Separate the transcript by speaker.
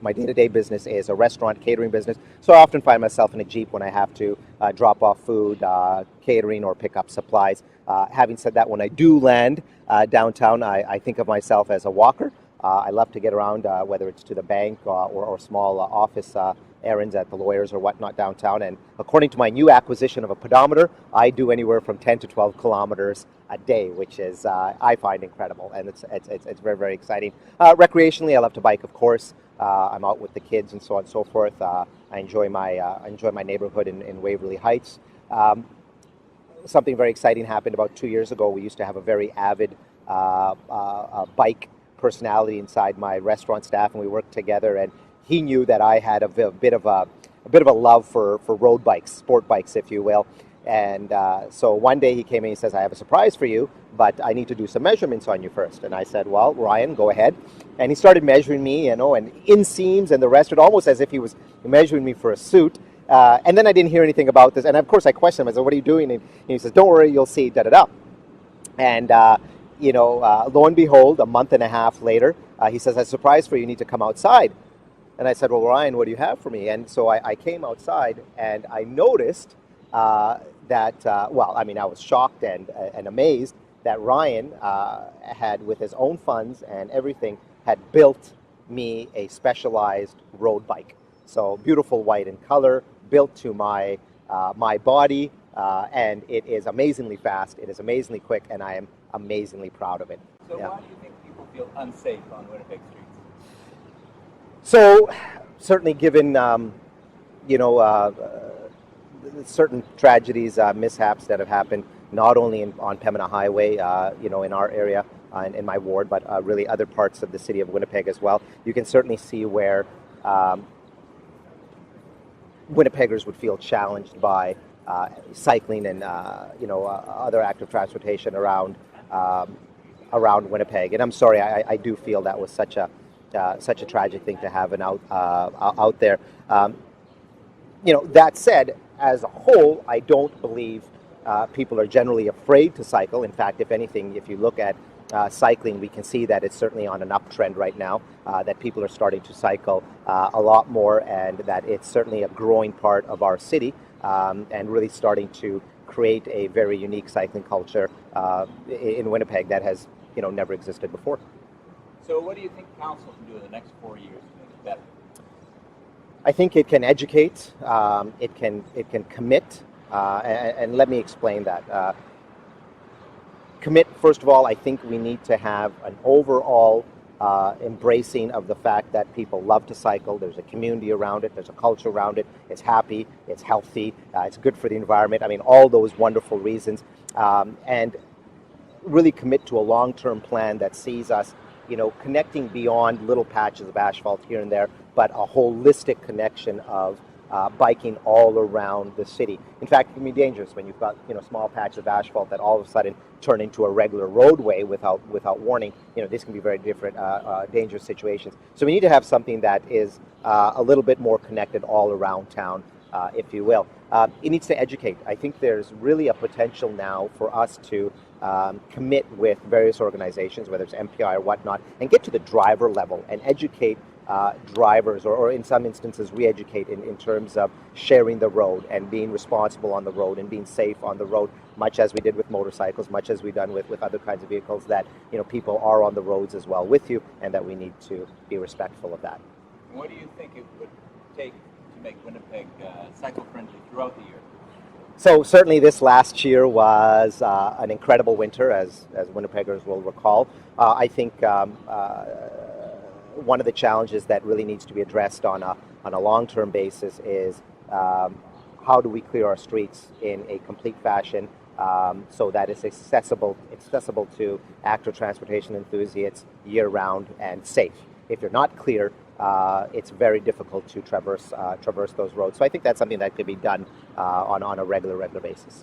Speaker 1: My day-to-day business is a restaurant catering business, so I often find myself in a Jeep when I have to drop off food, catering, or pick up supplies. Having said that, when I do land downtown, I think of myself as a walker. I love to get around, whether it's to the bank or small office errands at the lawyers or whatnot downtown. And according to my new acquisition of a pedometer, I do anywhere from 10 to 12 kilometers a day, which is I find incredible, and it's very, very exciting. Recreationally, I love to bike, of course. I'm out with the kids and so on and so forth. I enjoy my neighborhood in Waverly Heights. Something very exciting happened about 2 years ago. We used to have a very avid bike personality inside my restaurant staff, and we worked together. And he knew that I had a bit of a love for road bikes, sport bikes, if you will. And so one day he came in and he says, "I have a surprise for you, but I need to do some measurements on you first." And I said, "Well, Ryan, go ahead." And he started measuring me, and inseams and the rest, it almost as if he was measuring me for a suit. And then I didn't hear anything about this. And of course I questioned him. I said, "What are you doing?" And he says, "Don't worry, you'll see, da-da-da." And, lo and behold, a month and a half later, he says, "I have a surprise for you. You need to come outside." And I said, "Well, Ryan, what do you have for me?" And so I came outside, and I noticed I was shocked and amazed that Ryan had, with his own funds and everything, had built me a specialized road bike. So beautiful white in color, built to my body, and it is amazingly fast, it is amazingly quick, and I am amazingly proud of it.
Speaker 2: So why do you think people feel unsafe on Winnipeg streets?
Speaker 1: So certainly given, certain tragedies, mishaps that have happened, not only on Pembina Highway, in our area, in my ward, but really other parts of the city of Winnipeg as well. You can certainly see where Winnipeggers would feel challenged by cycling and other active transportation around Winnipeg. And I'm sorry, I do feel that was such a tragic thing to have out there. That said, as a whole, I don't believe people are generally afraid to cycle. In fact, if anything, if you look at cycling, we can see that it's certainly on an uptrend right now, that people are starting to cycle a lot more, and that it's certainly a growing part of our city, and really starting to create a very unique cycling culture in Winnipeg that has never existed before.
Speaker 2: So what do you think council can do in the next 4 years to make it better?
Speaker 1: I think it can educate, it can commit, and let me explain that. Commit, first of all, I think we need to have an overall embracing of the fact that people love to cycle. There's a community around it, there's a culture around it, it's happy, it's healthy, it's good for the environment. I mean, all those wonderful reasons. And really commit to a long-term plan that sees us connecting beyond little patches of asphalt here and there, but a holistic connection of biking all around the city. In fact, it can be dangerous when you've got small patches of asphalt that all of a sudden turn into a regular roadway without warning. This can be very different, dangerous situations. So we need to have something that is a little bit more connected all around town, if you will. It needs to educate. I think there's really a potential now for us to commit with various organizations, whether it's MPI or whatnot, and get to the driver level and educate drivers, or in some instances re-educate in terms of sharing the road and being responsible on the road and being safe on the road, much as we did with motorcycles, much as we've done with other kinds of vehicles, that people are on the roads as well with you, and that we need to be respectful of that.
Speaker 2: What do you think it would take to make Winnipeg cycle-friendly throughout the year?
Speaker 1: So certainly this last year was an incredible winter, as Winnipeggers will recall. I think one of the challenges that really needs to be addressed on a long-term basis is how do we clear our streets in a complete fashion, so that it's accessible to active transportation enthusiasts year-round and safe. If you're not clear, it's very difficult to traverse those roads. So I think that's something that could be done on a regular basis.